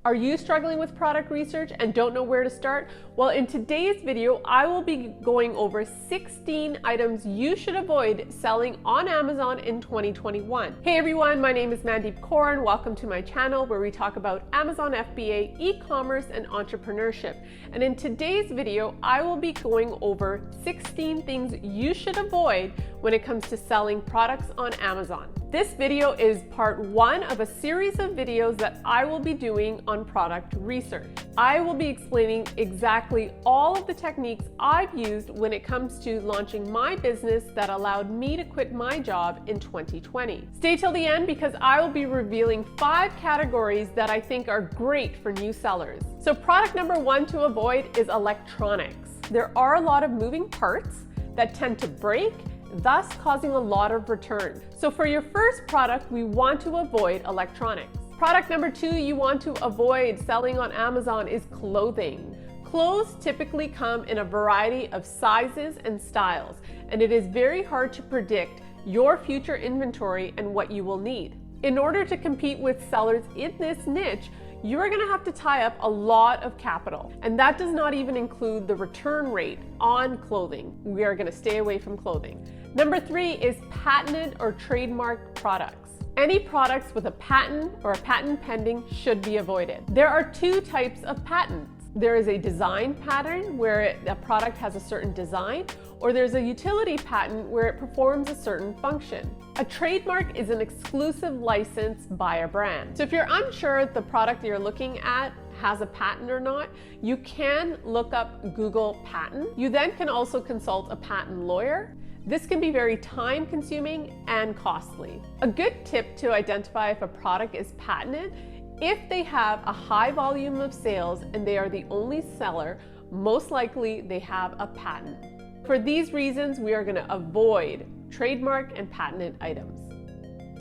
Are you struggling with product research and don't know where to start? Well, in today's video, I will be going over 16 items you should avoid selling on Amazon in 2021. Hey everyone, my name is Mandeep Kaur and welcome to my channel where we talk about Amazon FBA, e-commerce, and entrepreneurship. And in today's video, I will be going over 16 things you should avoid when it comes to selling products on Amazon. This video is part one of a series of videos that I will be doing on product research. I will be explaining exactly all of the techniques I've used when it comes to launching my business that allowed me to quit my job in 2020. Stay till the end because I will be revealing 5 categories that I think are great for new sellers. So product number 1 to avoid is electronics. There are a lot of moving parts that tend to break, thus causing a lot of return. So for your first product, we want to avoid electronics. Product number 2 you want to avoid selling on Amazon is clothing. Clothes typically come in a variety of sizes and styles, and it is very hard to predict your future inventory and what you will need. In order to compete with sellers in this niche, you are going to have to tie up a lot of capital, and that does not even include the return rate on clothing. We are going to stay away from clothing. Number 3 is patented or trademarked products. Any products with a patent or a patent pending should be avoided. There are 2 types of patents. There is a design patent where a product has a certain design, or there's a utility patent where it performs a certain function. A trademark is an exclusive license by a brand. So if you're unsure if the product you're looking at has a patent or not, you can look up Google patent. You then can also consult a patent lawyer. This can be very time consuming and costly. A good tip to identify if a product is patented: if they have a high volume of sales and they are the only seller, most likely they have a patent. For these reasons, we are going to avoid trademark and patented items.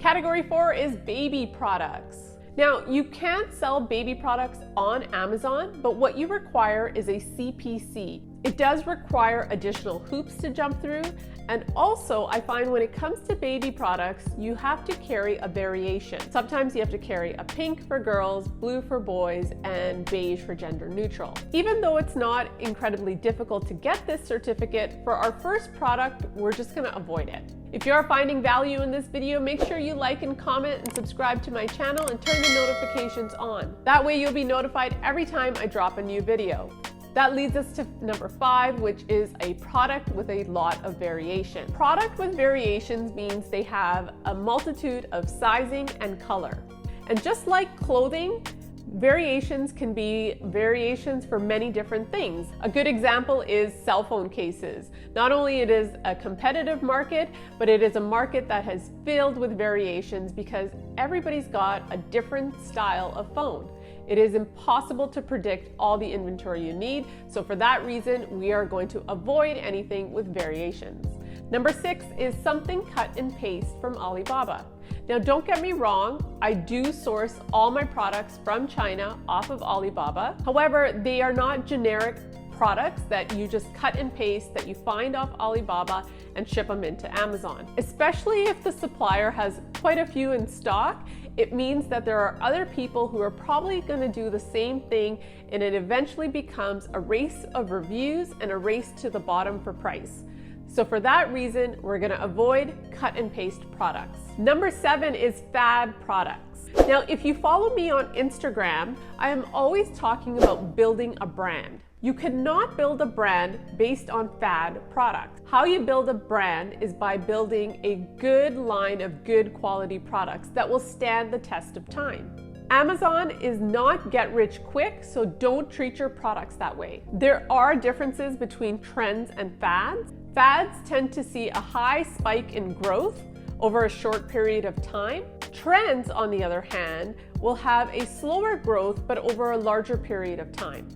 Category 4 is baby products. Now, you can't sell baby products on Amazon, but what you require is a CPC. It does require additional hoops to jump through, and also I find when it comes to baby products, you have to carry a variation. Sometimes you have to carry a pink for girls, blue for boys, and beige for gender neutral. Even though it's not incredibly difficult to get this certificate, for our first product, we're just gonna avoid it. If you are finding value in this video, make sure you like and comment and subscribe to my channel and turn the notifications on. That way you'll be notified every time I drop a new video. That leads us to number 5, which is a product with a lot of variation. Product with variations means they have a multitude of sizing and color. And just like clothing, variations can be variations for many different things. A good example is cell phone cases. Not only it is a competitive market, but it is a market that has filled with variations because everybody's got a different style of phone. It is impossible to predict all the inventory you need, so for that reason, we are going to avoid anything with variations. Number 6 is something cut and paste from Alibaba. Now, don't get me wrong, I do source all my products from China off of Alibaba. However, they are not generic products that you just cut and paste that you find off Alibaba and ship them into Amazon. Especially if the supplier has quite a few in stock, it means that there are other people who are probably going to do the same thing, and it eventually becomes a race of reviews and a race to the bottom for price. So for that reason, we're going to avoid cut and paste products. Number 7 is fad products. Now, if you follow me on Instagram, I am always talking about building a brand. You cannot build a brand based on fad products. How you build a brand is by building a good line of good quality products that will stand the test of time. Amazon is not get rich quick, so don't treat your products that way. There are differences between trends and fads. Fads tend to see a high spike in growth over a short period of time. Trends, on the other hand, will have a slower growth but over a larger period of time.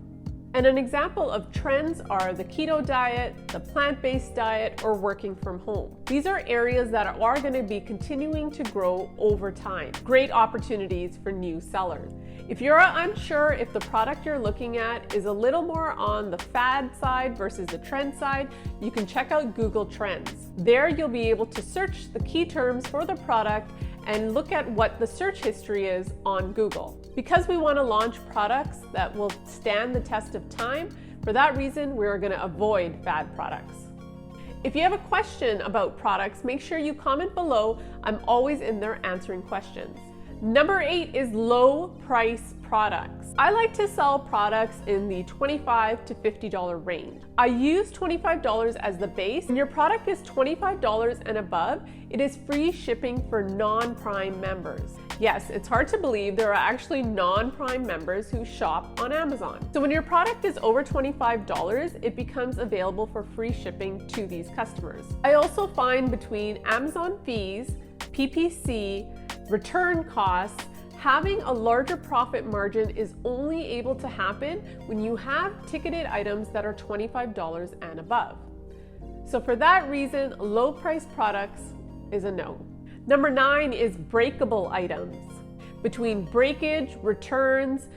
And an example of trends are the keto diet, the plant-based diet, or working from home. These are areas that are going to be continuing to grow over time. Great opportunities for new sellers. If you're unsure if the product you're looking at is a little more on the fad side versus the trend side, you can check out Google Trends. There you'll be able to search the key terms for the product and look at what the search history is on Google. Because we want to launch products that will stand the test of time, for that reason, we're going to avoid fad products. If you have a question about products, make sure you comment below. I'm always in there answering questions. Number 8 is low price products. I like to sell products in the $25 to $50 range. I use $25 as the base. When your product is $25 and above, it is free shipping for non-Prime members. Yes, it's hard to believe there are actually non-Prime members who shop on Amazon. So when your product is over $25, it becomes available for free shipping to these customers. I also find between Amazon fees, PPC, return costs, having a larger profit margin is only able to happen when you have ticketed items that are $25 and above. So for that reason, low price products is a no. Number 9 is breakable items. Between breakage, returns,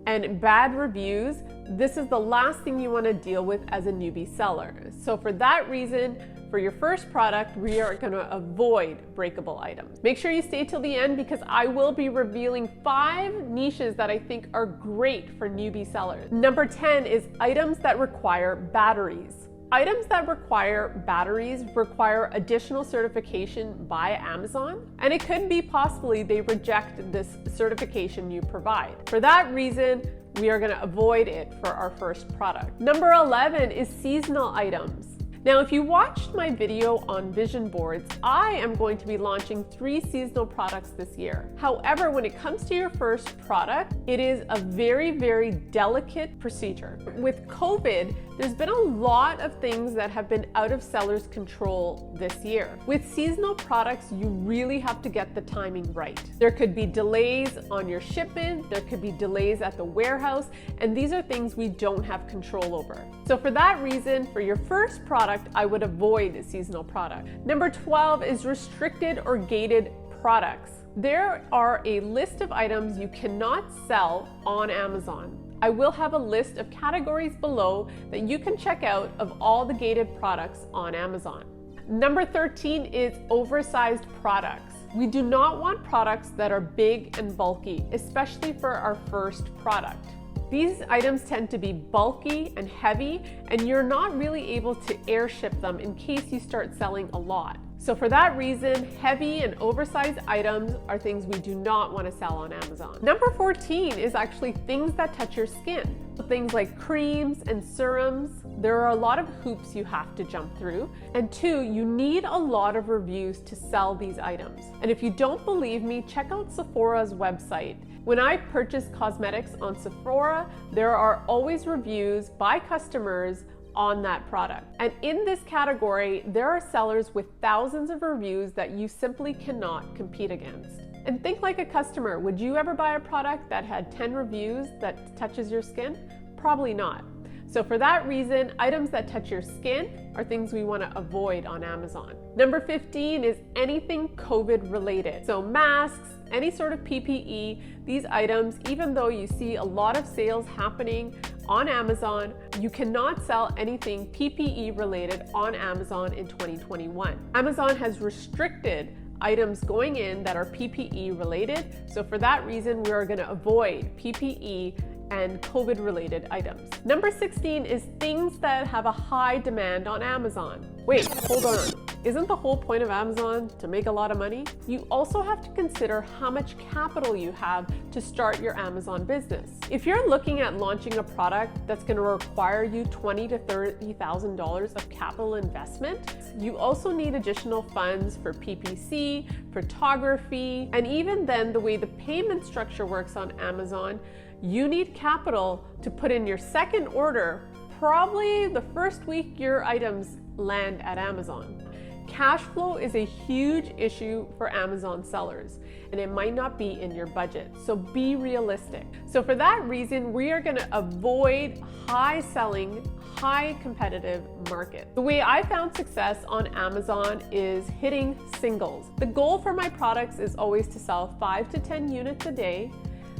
and bad reviews, this is the last thing you want to deal with as a newbie seller. So for that reason, for your first product, we are going to avoid breakable items. Make sure you stay till the end because I will be revealing 5 niches that I think are great for newbie sellers. Number 10 is items that require batteries. Items that require batteries require additional certification by Amazon, and it could be possibly they reject this certification you provide. For that reason, we are going to avoid it for our first product. Number 11 is seasonal items. Now, if you watched my video on vision boards, I am going to be launching 3 seasonal products this year. However, when it comes to your first product, it is a very, very delicate procedure. With COVID, there's been a lot of things that have been out of sellers' control this year. With seasonal products, you really have to get the timing right. There could be delays on your shipment, there could be delays at the warehouse, and these are things we don't have control over. So for that reason, for your first product, I would avoid seasonal product. Number 12 is restricted or gated products. There are a list of items you cannot sell on Amazon. I will have a list of categories below that you can check out of all the gated products on Amazon. Number 13 is oversized products. We do not want products that are big and bulky, especially for our first product. These items tend to be bulky and heavy, and you're not really able to airship them in case you start selling a lot. So for that reason, heavy and oversized items are things we do not want to sell on Amazon. Number 14 is actually things that touch your skin. Things like creams and serums. There are a lot of hoops you have to jump through. And 2, you need a lot of reviews to sell these items. And if you don't believe me, check out Sephora's website. When I purchase cosmetics on Sephora, there are always reviews by customers on that product. And in this category, there are sellers with thousands of reviews that you simply cannot compete against. And think like a customer. Would you ever buy a product that had 10 reviews that touches your skin? Probably not. So for that reason, items that touch your skin are things we want to avoid on Amazon. Number 15 is anything COVID related. So masks, any sort of PPE, these items, even though you see a lot of sales happening on Amazon, you cannot sell anything PPE related on Amazon in 2021. Amazon has restricted items going in that are PPE related. So for that reason, we are going to avoid PPE and COVID related items. Number 16 is things that have a high demand on Amazon. Wait, hold on. Isn't the whole point of Amazon to make a lot of money? You also have to consider how much capital you have to start your Amazon business. If you're looking at launching a product that's going to require you $20,000 to $30,000 of capital investment, you also need additional funds for PPC, photography, and even then the way the payment structure works on Amazon, you need capital to put in your second order, probably the first week your items land at Amazon. Cash flow is a huge issue for Amazon sellers, and it might not be in your budget, so be realistic. So for that reason, we are going to avoid high selling, high competitive market. The way I found success on Amazon is hitting singles. The goal for my products is always to sell 5 to 10 units a day,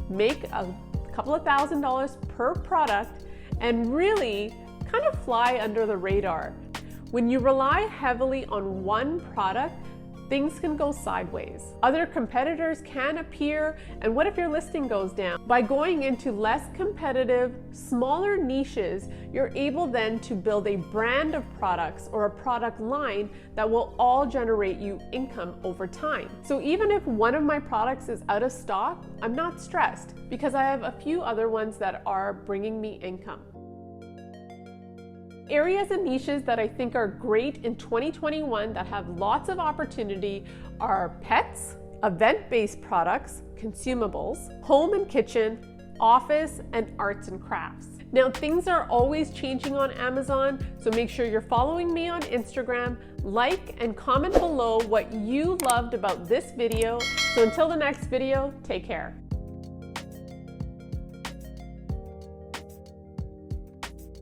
make a couple of $1,000s per product, and really kind of fly under the radar. When you rely heavily on one product, things can go sideways. Other competitors can appear, and what if your listing goes down? By going into less competitive, smaller niches, you're able then to build a brand of products or a product line that will all generate you income over time. So even if one of my products is out of stock, I'm not stressed because I have a few other ones that are bringing me income. Areas and niches that I think are great in 2021 that have lots of opportunity are pets, event-based products, consumables, home and kitchen, office, and arts and crafts. Now, things are always changing on Amazon, so make sure you're following me on Instagram, like and comment below what you loved about this video. So until the next video, take care.